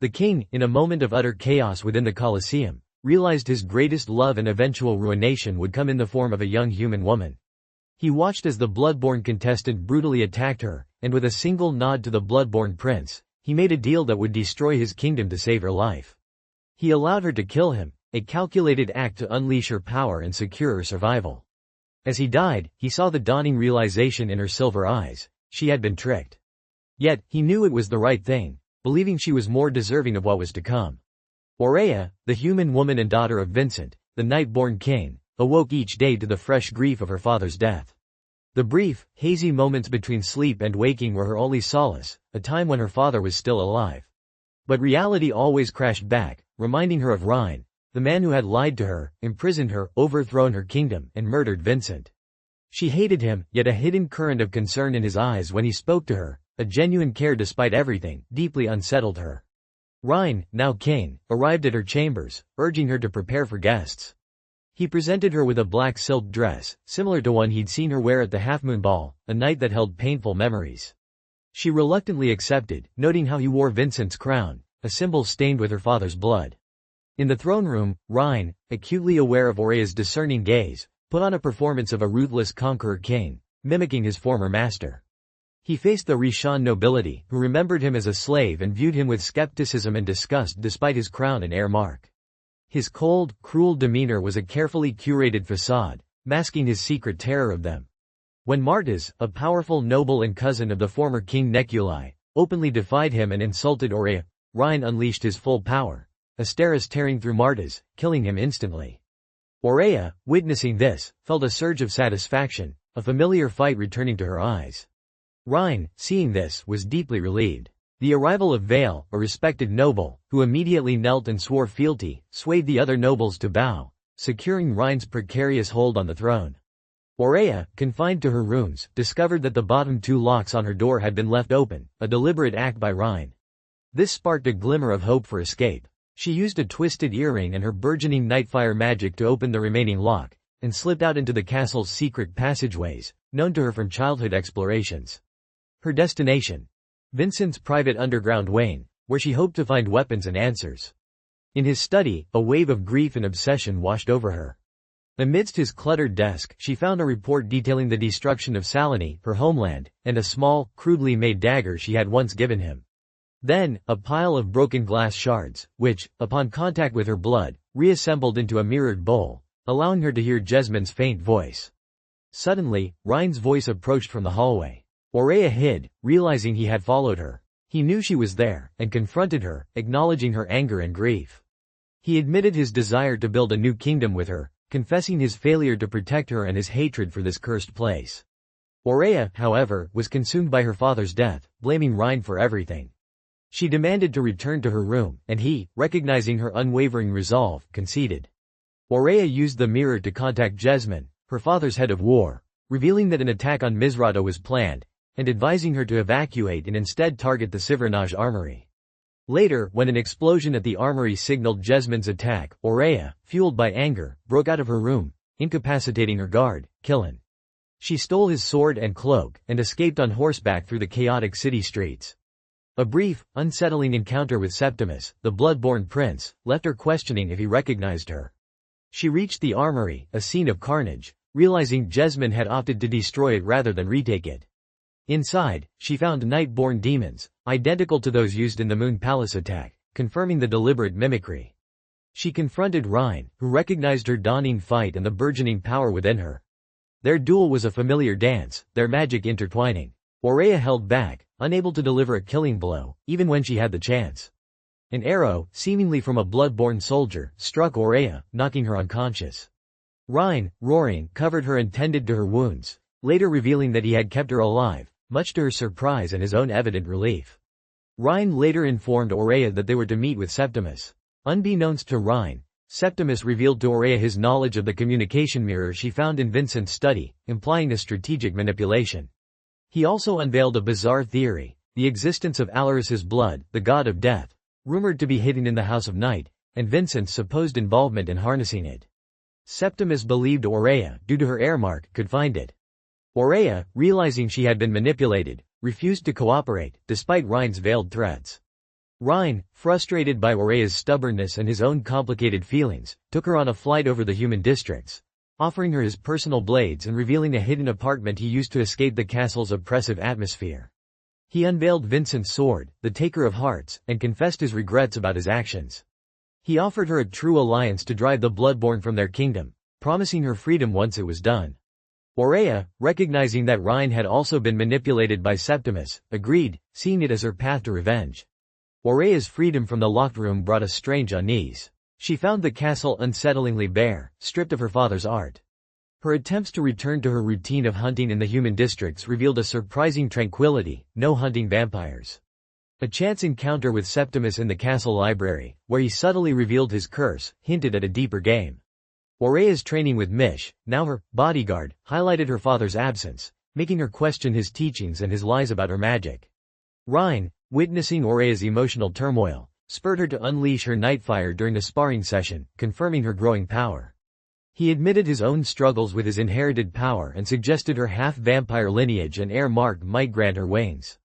The king, in a moment of utter chaos within the Colosseum, realized his greatest love and eventual ruination would come in the form of a young human woman. He watched as the bloodborne contestant brutally attacked her, and with a single nod to the bloodborne prince, he made a deal that would destroy his kingdom to save her life. He allowed her to kill him, a calculated act to unleash her power and secure her survival. As he died, he saw the dawning realization in her silver eyes: she had been tricked. Yet, he knew it was the right thing, believing she was more deserving of what was to come. Oraya, the human woman and daughter of Vincent, the night-born king, awoke each day to the fresh grief of her father's death. The brief, hazy moments between sleep and waking were her only solace, a time when her father was still alive. But reality always crashed back, reminding her of Raihn, the man who had lied to her, imprisoned her, overthrown her kingdom, and murdered Vincent. She hated him, yet a hidden current of concern in his eyes when he spoke to her, a genuine care despite everything, deeply unsettled her. Raihn, now king, arrived at her chambers, urging her to prepare for guests. He presented her with a black silk dress, similar to one he'd seen her wear at the half-moon ball, a night that held painful memories. She reluctantly accepted, noting how he wore Vincent's crown, a symbol stained with her father's blood. In the throne room, Raihn, acutely aware of Oraya's discerning gaze, put on a performance of a ruthless conqueror king, mimicking his former master. He faced the Raihn nobility, who remembered him as a slave and viewed him with skepticism and disgust despite his crown and heir mark. His cold, cruel demeanor was a carefully curated facade, masking his secret terror of them. When Martas, a powerful noble and cousin of the former king Neculi, openly defied him and insulted Oraya, Raihn unleashed his full power, Asteris tearing through Martas, killing him instantly. Oraya, witnessing this, felt a surge of satisfaction, a familiar fight returning to her eyes. Raihn, seeing this, was deeply relieved. The arrival of Vale, a respected noble, who immediately knelt and swore fealty, swayed the other nobles to bow, securing Rain's precarious hold on the throne. Oraya, confined to her rooms, discovered that the bottom two locks on her door had been left open, a deliberate act by Raihn. This sparked a glimmer of hope for escape. She used a twisted earring and her burgeoning nightfire magic to open the remaining lock, and slipped out into the castle's secret passageways, known to her from childhood explorations. Her destination: Vincent's private underground wing, where she hoped to find weapons and answers. In his study, a wave of grief and obsession washed over her. Amidst his cluttered desk, she found a report detailing the destruction of Saloni, her homeland, and a small, crudely made dagger she had once given him. Then, a pile of broken glass shards, which, upon contact with her blood, reassembled into a mirrored bowl, allowing her to hear Jesmond's faint voice. Suddenly, Raihn's voice approached from the hallway. Oraya hid, realizing he had followed her. He knew she was there, and confronted her, acknowledging her anger and grief. He admitted his desire to build a new kingdom with her, confessing his failure to protect her and his hatred for this cursed place. Oraya, however, was consumed by her father's death, blaming Raihn for everything. She demanded to return to her room, and he, recognizing her unwavering resolve, conceded. Oraya used the mirror to contact Jesmond, her father's head of war, revealing that an attack on Misrata was planned, and advising her to evacuate and instead target the Sivernage armory. Later, when an explosion at the armory signaled Jesmond's attack, Oraya, fueled by anger, broke out of her room, incapacitating her guard, Killen. She stole his sword and cloak, and escaped on horseback through the chaotic city streets. A brief, unsettling encounter with Septimus, the blood-born prince, left her questioning if he recognized her. She reached the armory, a scene of carnage, realizing Jesmond had opted to destroy it rather than retake it. Inside, she found night-born demons, identical to those used in the Moon Palace attack, confirming the deliberate mimicry. She confronted Raihn, who recognized her dawning fight and the burgeoning power within her. Their duel was a familiar dance, their magic intertwining. Oraya held back, unable to deliver a killing blow, even when she had the chance. An arrow, seemingly from a blood-born soldier, struck Oraya, knocking her unconscious. Raihn, roaring, covered her and tended to her wounds, later revealing that he had kept her alive, much to her surprise and his own evident relief. Raihn later informed Oraya that they were to meet with Septimus. Unbeknownst to Raihn, Septimus revealed to Oraya his knowledge of the communication mirror she found in Vincent's study, implying a strategic manipulation. He also unveiled a bizarre theory: the existence of Alaris's blood, the god of death, rumored to be hidden in the House of Night, and Vincent's supposed involvement in harnessing it. Septimus believed Oraya, due to her heir mark, could find it. Oraya, realizing she had been manipulated, refused to cooperate, despite Raihn's veiled threats. Raihn, frustrated by Oraya's stubbornness and his own complicated feelings, took her on a flight over the human districts, offering her his personal blades and revealing a hidden apartment he used to escape the castle's oppressive atmosphere. He unveiled Vincent's sword, the Taker of Hearts, and confessed his regrets about his actions. He offered her a true alliance to drive the Bloodborne from their kingdom, promising her freedom once it was done. Oraya, recognizing that Raihn had also been manipulated by Septimus, agreed, seeing it as her path to revenge. Oraya's freedom from the locked room brought a strange unease. She found the castle unsettlingly bare, stripped of her father's art. Her attempts to return to her routine of hunting in the human districts revealed a surprising tranquility, no hunting vampires. A chance encounter with Septimus in the castle library, where he subtly revealed his curse, hinted at a deeper game. Oraya's training with Mish, now her bodyguard, highlighted her father's absence, making her question his teachings and his lies about her magic. Raihn, witnessing Oraya's emotional turmoil, spurred her to unleash her nightfire during the sparring session, confirming her growing power. He admitted his own struggles with his inherited power and suggested her half-vampire lineage and heir mark might grant her wings.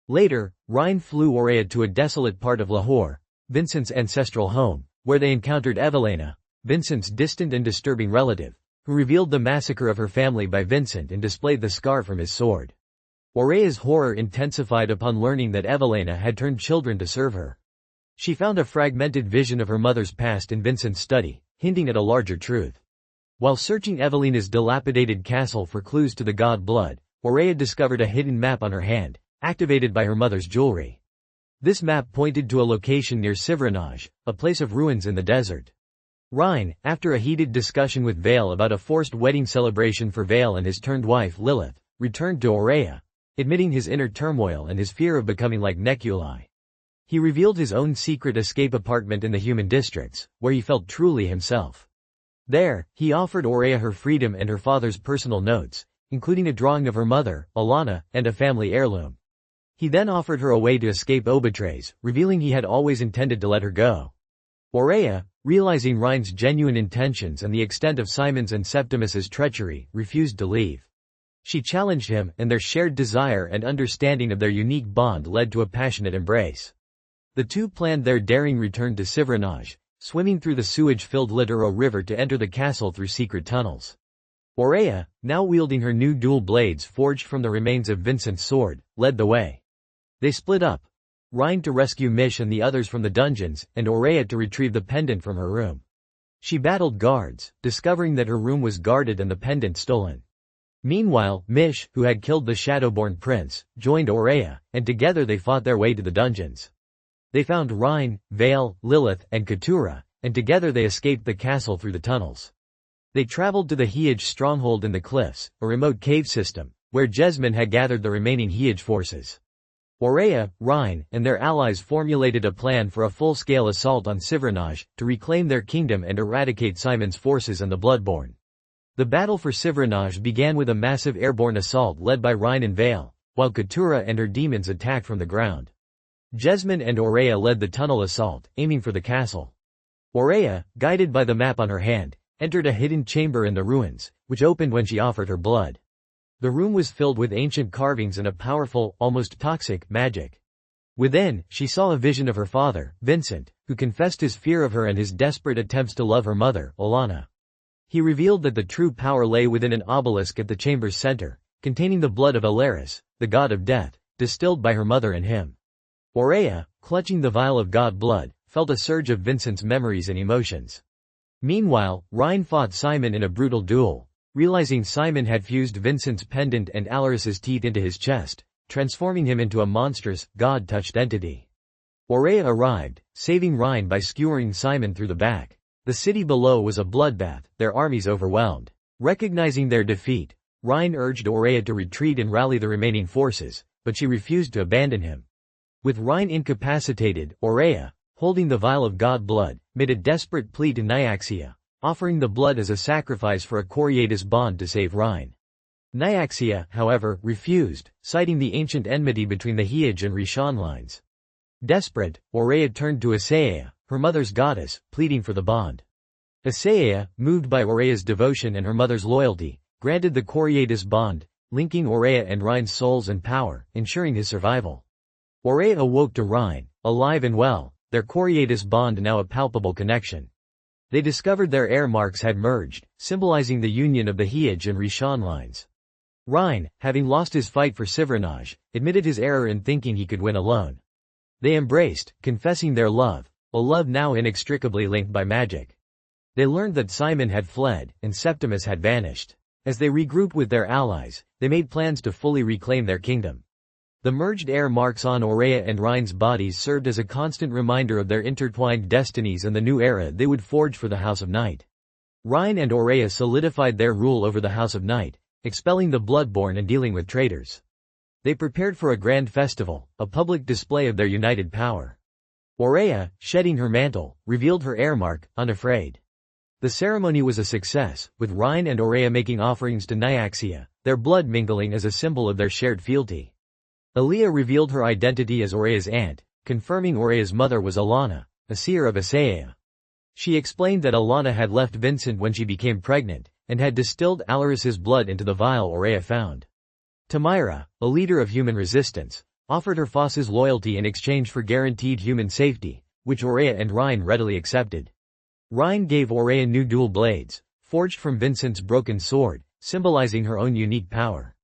Later, Raihn flew Oraya to a desolate part of Lahore, Vincent's ancestral home, where they encountered Evelina, Vincent's distant and disturbing relative, who revealed the massacre of her family by Vincent and displayed the scar from his sword. Oraya's horror intensified upon learning that Evelina had turned children to serve her. She found a fragmented vision of her mother's past in Vincent's study, hinting at a larger truth. While searching Evelina's dilapidated castle for clues to the god Blood, Oraya discovered a hidden map on her hand, activated by her mother's jewelry. This map pointed to a location near Sivranaj, a place of ruins in the desert. Raihn, after a heated discussion with Vale about a forced wedding celebration for Vale and his turned wife Lilith, returned to Oraya, admitting his inner turmoil and his fear of becoming like Neculi. He revealed his own secret escape apartment in the human districts, where he felt truly himself. There, he offered Oraya her freedom and her father's personal notes, including a drawing of her mother, Alana, and a family heirloom. He then offered her a way to escape Obetrays, revealing he had always intended to let her go. Oraya, realizing Raihn's genuine intentions and the extent of Simon's and Septimus's treachery, refused to leave. She challenged him, and their shared desire and understanding of their unique bond led to a passionate embrace. The two planned their daring return to Sivranaj, swimming through the sewage-filled Litero River to enter the castle through secret tunnels. Oraya, now wielding her new dual blades forged from the remains of Vincent's sword, led the way. They split up. Raihn to rescue Mish and the others from the dungeons, and Oraya to retrieve the pendant from her room. She battled guards, discovering that her room was guarded and the pendant stolen. Meanwhile, Mish, who had killed the Shadowborn prince, joined Oraya, and together they fought their way to the dungeons. They found Raihn, Vale, Lilith, and Keturah, and together they escaped the castle through the tunnels. They traveled to the Hiij stronghold in the cliffs, a remote cave system, where Jesmond had gathered the remaining Hiij forces. Oraya, Raihn, and their allies formulated a plan for a full-scale assault on Sivranaj, to reclaim their kingdom and eradicate Simon's forces and the Bloodborne. The battle for Sivranaj began with a massive airborne assault led by Raihn and Vale, while Keturah and her demons attacked from the ground. Jesmond and Oraya led the tunnel assault, aiming for the castle. Oraya, guided by the map on her hand, entered a hidden chamber in the ruins, which opened when she offered her blood. The room was filled with ancient carvings and a powerful, almost toxic, magic. Within, she saw a vision of her father, Vincent, who confessed his fear of her and his desperate attempts to love her mother, Alana. He revealed that the true power lay within an obelisk at the chamber's center, containing the blood of Alaris, the god of death, distilled by her mother and him. Oraya, clutching the vial of god blood, felt a surge of Vincent's memories and emotions. Meanwhile, Raihn fought Simon in a brutal duel, realizing Simon had fused Vincent's pendant and Alaris's teeth into his chest, transforming him into a monstrous, god-touched entity. Oraya arrived, saving Raihn by skewering Simon through the back. The city below was a bloodbath, their armies overwhelmed. Recognizing their defeat, Raihn urged Oraya to retreat and rally the remaining forces, but she refused to abandon him. With Raihn incapacitated, Oraya, holding the vial of god blood, made a desperate plea to Nyaxia, offering the blood as a sacrifice for a Coriolis bond to save Raihn. Nyaxia, however, refused, citing the ancient enmity between the Hiij and Rishon lines. Desperate, Oraya turned to Asaya, her mother's goddess, pleading for the bond. Asaya, moved by Oraya's devotion and her mother's loyalty, granted the Coriolis bond, linking Oraya and Raihn's souls and power, ensuring his survival. Oraya awoke to Raihn, alive and well, their Coriolis bond now a palpable connection. They discovered their air marks had merged, symbolizing the union of the Hiij and Rishon lines. Raihn, having lost his fight for Sivranaj, admitted his error in thinking he could win alone. They embraced, confessing their love, a love now inextricably linked by magic. They learned that Simon had fled, and Septimus had vanished. As they regrouped with their allies, they made plans to fully reclaim their kingdom. The merged air marks on Oraya and Raihn's bodies served as a constant reminder of their intertwined destinies and the new era they would forge for the House of Night. Raihn and Oraya solidified their rule over the House of Night, expelling the Bloodborne and dealing with traitors. They prepared for a grand festival, a public display of their united power. Oraya, shedding her mantle, revealed her air mark, unafraid. The ceremony was a success, with Raihn and Oraya making offerings to Nyaxia, their blood mingling as a symbol of their shared fealty. Aliyah revealed her identity as Oraya's aunt, confirming Oraya's mother was Alana, a seer of Asaia. She explained that Alana had left Vincent when she became pregnant, and had distilled Alaris's blood into the vial Oraya found. Tamira, a leader of human resistance, offered her Foss's loyalty in exchange for guaranteed human safety, which Oraya and Raihn readily accepted. Raihn gave Oraya new dual blades, forged from Vincent's broken sword, symbolizing her own unique power.